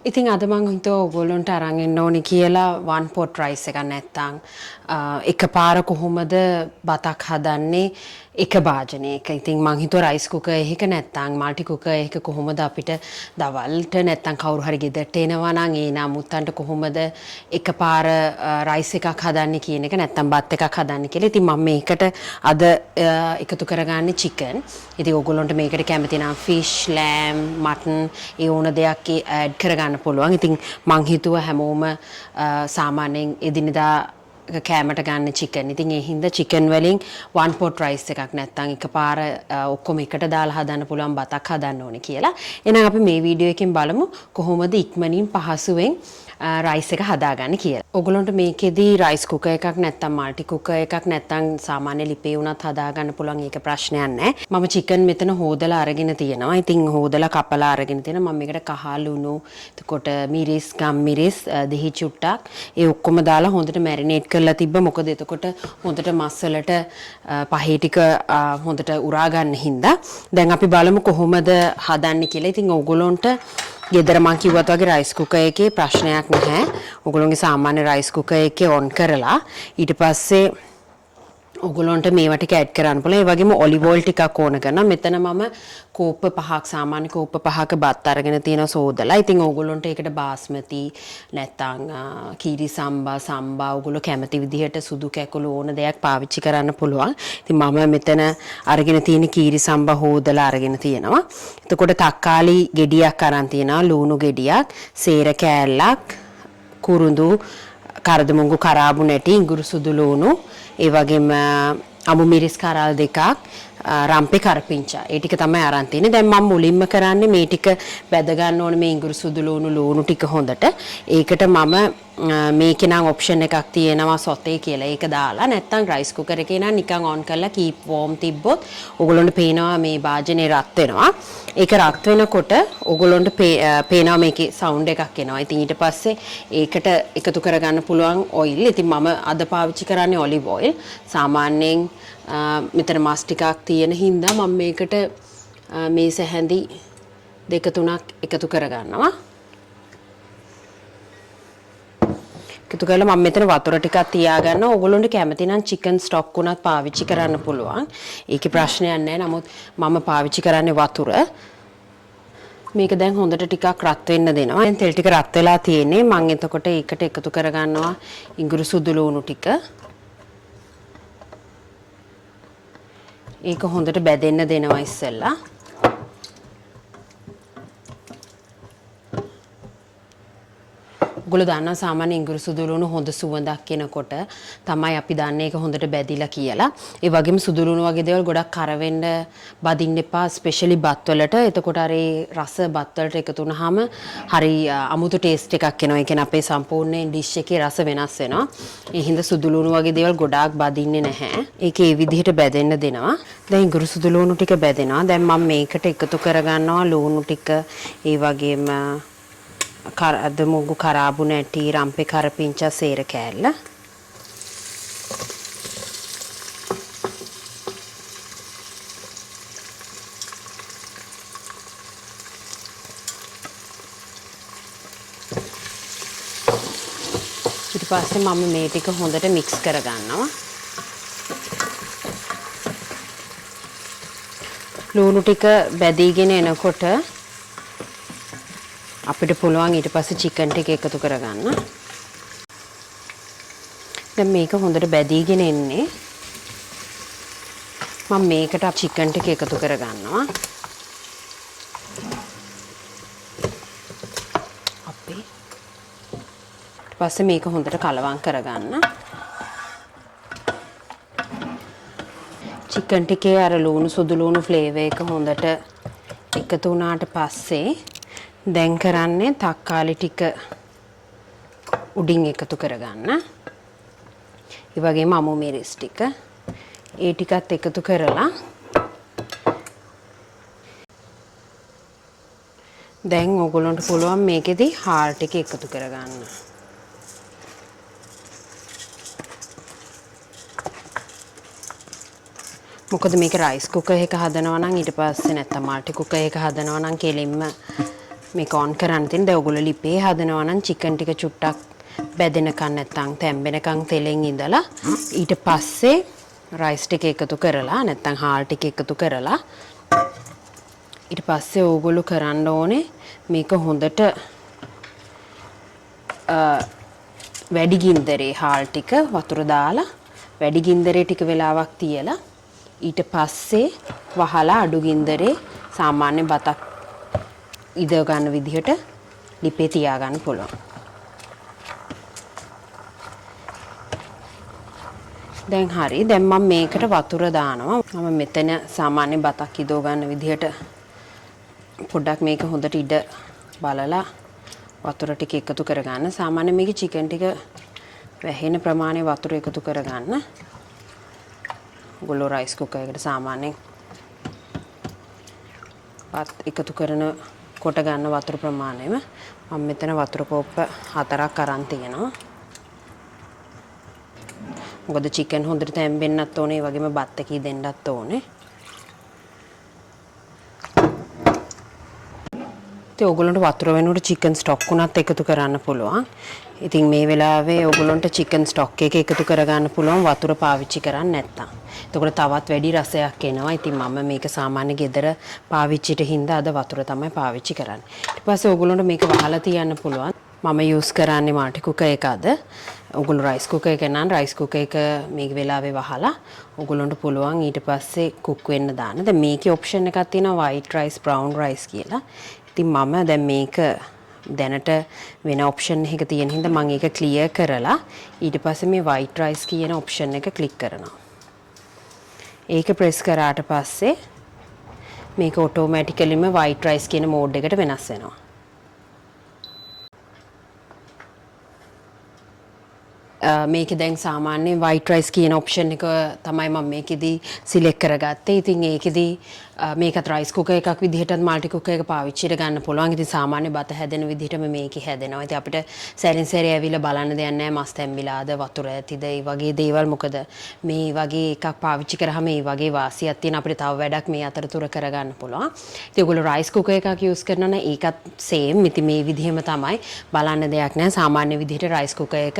ඉතින් අද මං හිතුවා ඔයගොල්ලන්ට අරන් එන්න ඕනි කියලා one pot rice එකක් නැත්තම් එකපාර කොහොමද බතක් හදන්නේ එක භාජනයක. ඉතින් මං හිතුවා රයිස් කුකර් එකක නැත්තම් මල්ටි කුකර් එකක කොහොමද අපිට දවල්ට නැත්තම් කවුරු හරි ගෙදරට එනවා නම් ඒ නමුත්තන්ට කොහොමද එකපාර රයිස් එකක් හදන්නේ කියන එක නැත්තම් බත් එකක් හදන්නේ කියලා. ඉතින් මම මේකට අද එකතු කරගන්නේ chicken. ඉතින් ඔයගොල්ලන්ට මේකට කැමති නම් fish, lamb, mutton ඒ ඕන දෙයක් ඇඩ් කරගන්න පුළුවන්. ඉතින් මං හිතුවා හැමෝම සාමාන්‍යයෙන් එදිනෙදා කෑමට ගන්න chicken. ඉතින් ඒ හින්දා chicken වලින් one pot rice එකක් නැත්තම් එකපාර ඔක්කොම එකට දාලා හදන්න පුළුවන් බතක් හදන්න ඕනේ කියලා. එහෙනම් අපි මේ වීඩියෝ එකෙන් බලමු කොහොමද ඉක්මනින් පහසුවෙන් රයිස් එක හදාගන්න කියලා. ඔයගොල්ලන්ට මේකෙදි රයිස් කුකර් එකක් නැත්තම් මල්ටි කුකර් එකක් නැත්තම් සාමාන්‍ය ලිපේ උනත් හදාගන්න පුළුවන්. ඒක ප්‍රශ්නයක් නැහැ. මම chicken මෙතන හොදලා අරගෙන තියෙනවා. ඉතින් හොදලා කපලා අරගෙන තියෙනවා. මම මේකට කහ ලුණු, එතකොට මිරිස්, ගම්මිරිස්, දෙහි චුට්ටක් ඒ ඔක්කොම දාලා හොඳට මැරිනේට් කරලා තිබ්බ. මොකද එතකොට හොඳට මස් වලට පහේ ටික හොඳට උරා ගන්න හින්දා. දැන් අපි බලමු කොහොමද හදන්නේ කියලා. ඉතින් ඔයගොල්ලන්ට ගෙදර මං කිව්වත් වගේ රයිස් කුකර් එකේ ප්‍රශ්නයක් නැහැ. ඔයගොල්ලෝගේ සාමාන්‍ය රයිස් කුකර් එකේ ඔන් කරලා ඊට පස්සේ ඔයගොල්ලන්ට මේවා ටික ඇඩ් කරන්න පුළුවන්. ඒ වගේම ඔලිව් ඔයිල් ටිකක් ඕන කරනවා. මෙතන මම කෝප්ප 5ක් සාමාන්‍ය කෝප්ප 5ක බත් අරගෙන තියෙනවා සෝදලා. ඉතින් ඔයගොල්ලන්ට ඒකට බාස්මති නැත්තම් කීරි සම්බා ඔයගොල්ලෝ කැමති විදිහට සුදු කැකුළු ඕන දෙයක් පාවිච්චි කරන්න පුළුවන්. ඉතින් මම මෙතන අරගෙන තියෙන කීරි සම්බා හොදලා අරගෙන තියෙනවා. එතකොට තක්කාලි ගෙඩියක් අරන් තියෙනවා, ලුණු ගෙඩියක්, සේර කෑල්ලක්, කුරුඳු, කරදමුංගු කරාබු නැටි, ඉඟුරු සුදු ලුණු, ඒ වගේම අමු මිරිස් කරල් දෙකක්, රම්පේ කරපිංචා. ඒ ටික තමයි අරන් තියෙන්නේ. දැන් මම මුලින්ම කරන්නේ මේ ටික බැද ගන්න ඕනේ මේ ඉඟුරු සුදු ලුණු ටික හොඳට. ඒකට මම මේකේ නම් ඔප්ෂන් එකක් තියෙනවා සොතේ කියලා. ඒක දාලා නැත්තම් රයිස් කුකර් එකේ නම් නිකන් ඔන් කරලා කීප් වෝම් තිබ්බොත් ඔයගොල්ලන්ට පේනවා මේ භාජනේ රත් වෙනවා. ඒක රත් වෙනකොට ඔයගොල්ලන්ට පේනවා මේකේ සවුන්ඩ් එකක් එනවා. ඉතින් ඊට පස්සේ ඒකට එකතු කරගන්න පුළුවන් ඔයිල්. ඉතින් මම අද පාවිච්චි කරන්නේ ඔලිව් ඔයිල්. සාමාන්‍යයෙන් මෙතන මස් ටිකක් තියෙන හින්දා මම මේකට මේ සැහැඳි දෙක තුනක් එකතු කරගන්නවා. එකතු කරලා මම මෙතන වතුර ටිකක් තියාගන්නවා. ඕගොල්ලොන්ට කැමති නම් chicken stock උනත් පාවිච්චි කරන්න පුළුවන්. ඒකේ ප්‍රශ්නයක් නැහැ. නමුත් මම පාවිච්චි කරන්නේ වතුර. මේක දැන් හොඳට ටිකක් රත් වෙන්න දෙනවා. දැන් තෙල් ටික රත් වෙලා තියෙන්නේ. මම එතකොට ඒකට එකතු කරගන්නවා ඉඟුරු සුදු ලුණු ටික. ඒක හොඳට බැදෙන්න දෙනවා ඉස්සෙල්ලා. ඔයගොල්ලෝ දන්නවා සාමාන්‍ය ඉඟුරු සුදු ලුණු හොඳ සුවඳක් එනකොට තමයි අපි දන්නේ ඒක හොඳට බැදිලා කියලා. ඒ වගේම සුදු ලුණු වගේ දේවල් ගොඩක් කරවෙන්න බදින්න එපා, ස්පෙෂලි බත් වලට. එතකොට අර රස බත් වලට එකතු වුනහම හරි අමුතු ටේස්ට් එකක් එනවා. ඒ කියන්නේ අපේ සම්පූර්ණ ඩිෂ් එකේ රස වෙනස් වෙනවා. ඒ හින්දා සුදු ලුණු වගේ දේවල් ගොඩාක් බදින්නේ නැහැ. ඒක ඒ විදිහට බැදෙන්න දෙනවා. දැන් ඉඟුරු සුදු ලුණු ටික බැදෙනවා. දැන් මම මේකට එකතු කරගන්නවා ලුණු ටික, ඒ වගේම කරදමුංගු කරාබු නැටි, රම්පේ කරපිංචා, සේර කෑල්ල. ඊට පස්සේ මම මේ ටික හොඳට මික්ස් කරගන්නවා. ලුණු ටික බැදීගෙන එනකොට අපිට පුළුවන් ඊට පස්සේ chicken ටික එකතු කරගන්න. දැන් මේක හොඳට බැදීගෙන එන්නේ. මම මේකට chicken ටික එකතු කරගන්නවා. අපි ඊට පස්සේ මේක හොඳට කලවම් කරගන්න. chicken ටිකේ අර ලුණු සුදු ලුණු ෆ්ලේවර් එක හොඳට එකතු වුණාට පස්සේ දැන් කරන්නේ තක්කාලි ටික උඩින් එකතු කරගන්න. ඒ වගේම අමු මිරිස් ටික. ඒ ටිකත් එකතු කරලා දැන් ඕගොල්ලන්ට පුළුවන් මේකෙදි හාල් ටික එකතු කරගන්න. මොකද මේක රයිස් කුකර් එක හදනවා නම් ඊට පස්සේ නැත්තම් මල්ටි කුකර් එක හදනවා නම් කෙලින්ම මේක ඔන් කරන්න තියෙන. දැන් ඔයගොල්ලෝ ලිපේ හදනවා නම් චිකන් ටික චුට්ටක් බැදෙනකන් නැත්තම් තැම්බෙනකන් තෙලෙන් ඉඳලා ඊට පස්සේ රයිස් ටික එකතු කරලා නැත්තම් හාල් ටික එකතු කරලා ඊට පස්සේ ඕගොල්ලෝ කරන්න ඕනේ මේක හොඳට වැඩි ගින්දරේ හාල් ටික වතුර දාලා වැඩි ගින්දරේ ටික වෙලාවක් තියලා ඊට පස්සේ වහලා අඩු ගින්දරේ සාමාන්‍ය බතක් ඉදව ගන්න විදිහට ලිපේ තියාගන්න පුළුවන්. දැන් හරි. දැන් මම මේකට වතුර දානවා. මම මෙතන සාමාන්‍ය බතක් ඉදව ගන්න විදිහට පොඩ්ඩක් මේක හොඳට ඉඩ බලලා වතුර ටික එකතු කරගන්න. සාමාන්‍ය මේකේ චිකන් ටික වැහෙන ප්‍රමාණය වතුර එකතු කරගන්න. ඔයගොල්ලෝ රයිස් කුකර් එකකට සාමාන්‍යයෙන් එකතු කරන කොට ගන්න වතුර ප්‍රමාණයම මම මෙතන වතුර කෝප්ප 4ක් අරන් තියෙනවා. මොකද චිකන් හොඳට තැම්බෙන්නත් ඕනේ, ඒ වගේම බත් එකේ දෙන්නත් ඕනේ. ඉතින් ඔයගොල්ලන්ට වතුර වෙනුවට චිකන් ස්ටොක් උනත් එකතු කරන්න පුළුවන්. ඉතින් මේ වෙලාවේ ඔයගොල්ලන්ට චිකන් ස්ටොක් එක එකතු කරගන්න පුළුවන් වතුර පාවිච්චි කරන්නේ නැත්තම්. එතකොට තවත් වැඩි රසයක් එනවා. ඉතින් මම මේක සාමාන්‍ය ගෙදර පාවිච්චිට හින්දා අද වතුර තමයි පාවිච්චි කරන්නේ. ඊට පස්සේ ඔයගොල්ලන්ට මේක වහලා තියන්න පුළුවන්. මම යූස් කරන්නේ මාටි කුකර් එක අද. ඔයගොල්ලෝ රයිස් කුකර් එක නම් රයිස් කුකර් එක මේ වෙලාවේ වහලා ඔයගොල්ලන්ට පුළුවන් ඊට පස්සේ කුක් වෙන්න දාන්න. දැන් මේකේ ඔප්ෂන් එකක් තියෙනවා white rice brown rice කියලා. ඉතින් මම දැන් මේක දැනට වෙන ඔප්ෂන් එකක තියෙන හින්දා මම ඒක ක්ලියර් කරලා ඊට පස්සේ මේ white rice කියන ඔප්ෂන් එක ක්ලික් කරනවා. ඒක ප්‍රෙස් කරාට පස්සේ මේක ඔටෝමැටිකලිම white rice කියන මෝඩ් එකට වෙනස් වෙනවා. මේක දැන් සාමාන්‍ය white rice කියන ඔප්ෂන් එක තමයි මම මේකෙදී සිලෙක්ට් කරගත්තේ. ඉතින් ඒකෙදී මේකත් රයිස් කුකර් එකක් විදිහටත් මල්ටි කුකර් එක පාවිච්චිට ගන්න පුළුවන්. ඉතින් සාමාන්‍ය බත හැදෙන විදිහටම මේකේ හැදෙනවා. ඉතින් අපිට සැරින් සැරේ ඇවිල්ලා බලන්න දෙයක් නැහැ මස් තැම්බිලාද වතුර ඇතිද ඒ වගේ දේවල්. මොකද මේ වගේ එකක් පාවිච්චි කරාම මේ වගේ වාසියක් තියෙන අපිට තව වැඩක් මේ අතරතුර කරගන්න පුළුවන්. ඉතින් ඔයගොල්ලෝ රයිස් කුකර් එකක් යූස් කරනවා නම් ඒකත් සේම්. ඉතින් මේ විදිහම තමයි බලන්න දෙයක් නැහැ. සාමාන්‍ය විදිහට රයිස් කුකර් එක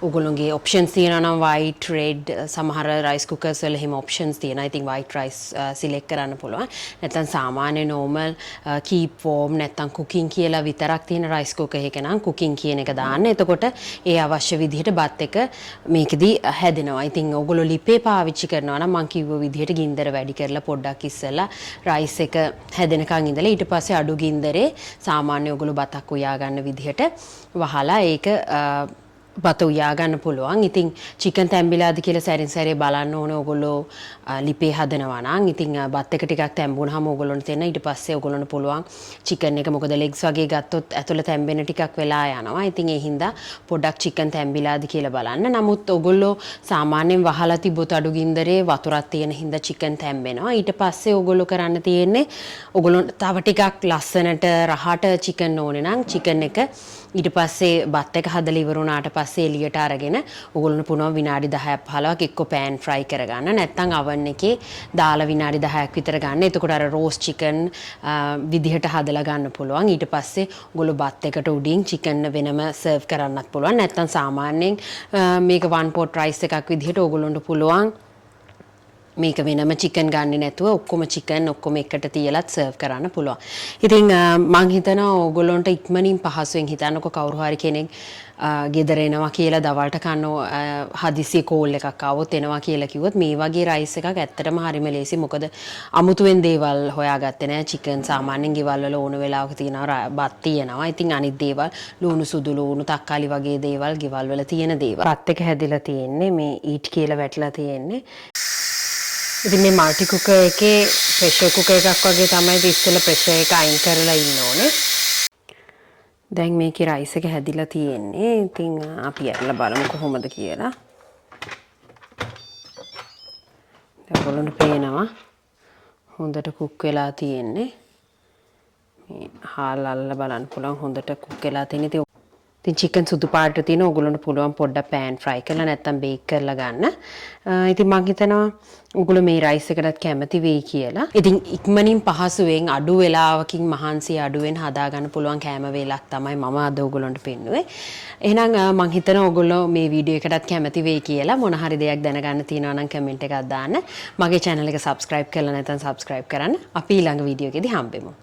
ඔයගොල්ලෝගේ ඔප්ෂන්ස් තියෙනවා නම් white red සමහර රයිස් කුකර්ස් වල හිම ඔප්ෂන්ස් තියෙනවා. ඉතින් white rice සිලෙක්ට් කරන්න පුළුවන්. නැත්නම් සාමාන්‍ය normal keep warm නැත්නම් cooking කියලා විතරක් තියෙන රයිස් කුකර් එක නම් cooking කියන එක දාන්න. එතකොට ඒ අවශ්‍ය විදිහට බත් එක මේකෙදී හැදෙනවා. ඉතින් ඔයගොල්ලෝ ලිපේ පාවිච්චි කරනවා නම් මම කිව්ව විදිහට ගින්දර වැඩි කරලා පොඩ්ඩක් ඉස්සෙල්ලා රයිස් එක හැදෙනකන් ඉඳලා ඊට පස්සේ අඩු ගින්දරේ සාමාන්‍ය ඔයගොල්ලෝ බතක් උයා ගන්න විදිහට වහලා ඒක බත උයා ගන්න පුළුවන්. ඉතින් චිකන් තැම්බිලාද කියලා සැරින් සැරේ බලන්න ඕනේ ඔයගොල්ලෝ ලිපේ හදනවා නම්. ඉතින් බත් එක ටිකක් තැම්බුනහම ඔයගොල්ලොන්ට තේරෙන ඊට පස්සේ ඔයගොල්ලොන්ට පුළුවන් චිකන් එක මොකද ලෙග්ස් වගේ ගත්තොත් ඇතුළ තැම්බෙන ටිකක් වෙලා යනවා. ඉතින් ඒ හින්දා පොඩ්ඩක් චිකන් තැම්බිලාද කියලා බලන්න. නමුත් ඔයගොල්ලෝ සාමාන්‍යයෙන් වහලා තිබ්බොත් අඩු ගින්දරේ වතුරක් තියෙන හින්දා චිකන් තැම්බෙනවා. ඊට පස්සේ ඔයගොල්ලෝ කරන්න තියෙන්නේ ඔයගොල්ලොන්ට තව ටිකක් ලස්සනට රහට චිකන් ඕනේ නම් චිකන් එක ඊට පස්සේ බත් එක හදලා ඉවර වුණාට පස්සේ එළියට අරගෙන ඔයගොල්ලෝ පුළුවන් විනාඩි 10ක් 15ක් එක්ක පෑන් ෆ්‍රයි කරගන්න. නැත්නම් oven එකේ දාලා විනාඩි 10ක් විතර ගන්න. එතකොට අර රෝස් චිකන් විදිහට හදලා ගන්න පුළුවන්. ඊට පස්සේ ඔයගොල්ලෝ බත් එකට උඩින් චිකන් වෙනම සර්ව් කරන්නත් පුළුවන්. නැත්නම් සාමාන්‍යයෙන් මේක one pot rice එකක් විදිහට ඔයගොල්ලන්ට පුළුවන් මේක වෙනම චිකන් ගන්නේ නැතුව ඔක්කොම චිකන් ඔක්කොම එකට තියලත් සර්ව් කරන්න පුළුවන්. ඉතින් මං හිතනවා ඕගොල්ලොන්ට ඉක්මනින් පහසුවෙන් හිතන්නකො කවුරු හරි කෙනෙක් ගෙදර එනවා කියලා දවල්ට කන්න හදිසියෙ කෝල් එකක් ආවොත් එනවා කියලා කිව්වොත් මේ වගේ රයිස් එකක් ඇත්තටම හරිම ලේසි. මොකද අමුතුවෙන් දේවල් හොයාගත්තේ නැහැ. චිකන් සාමාන්‍යයෙන් ගෙවල් වල ඕන වෙලාවක තියෙනවා බත් තියෙනවා. ඉතින් අනිත් දේවල් ලුණු සුදු ලුණු තක්කාලි වගේ දේවල් ගෙවල් වල තියෙන දේවල්. බත් එක හැදිලා තියෙන්නේ මේ ඊට් කියලා වැටලා තියෙන්නේ. ඉතින් මේ මල්ටි කුකර් එකේ ප්‍රෙෂර් කුකර් එකක් වගේ තමයි ඉස්සෙල්ලා ප්‍රෙෂර් එක අයින් කරලා ඉන්න ඕනේ. දැන් මේකේ රයිස් එක හැදිලා තියෙන්නේ. ඉතින් අපි අරලා බලමු කොහොමද කියලා. දැන් ඔයගොල්ලන්ට පේනවා හොඳට කුක් වෙලා තියෙන්නේ. මේ හාල් අල්ලලා බලන්න පුළුවන් හොඳට කුක් වෙලා තියෙන. ඉතින් ඉතින් chicken සුදු පාට තියෙන ඕගොල්ලන්ට පුළුවන් පොඩ්ඩක් pan fry කරලා නැත්නම් bake කරලා ගන්න. ඉතින් මං හිතනවා ඕගොල්ලෝ මේ rice එකටත් කැමති වෙයි කියලා. ඉතින් ඉක්මනින් පහසුවෙන් අඩු වෙලාවකින් මහන්සි අඩුවෙන් හදා ගන්න පුළුවන් කෑම වේලක් තමයි මම අද ඕගොල්ලන්ට පෙන්නුවේ. එහෙනම් මං හිතනවා ඕගොල්ලෝ මේ වීඩියෝ එකටත් කැමති වෙයි කියලා. මොන හරි දෙයක් දැනගන්න තියෙනවා නම් කමෙන්ට් එකක් දාන්න. මගේ channel එක subscribe කරලා නැත්නම් subscribe කරන්න. අපි ඊළඟ වීඩියෝ එකේදී හම්බෙමු.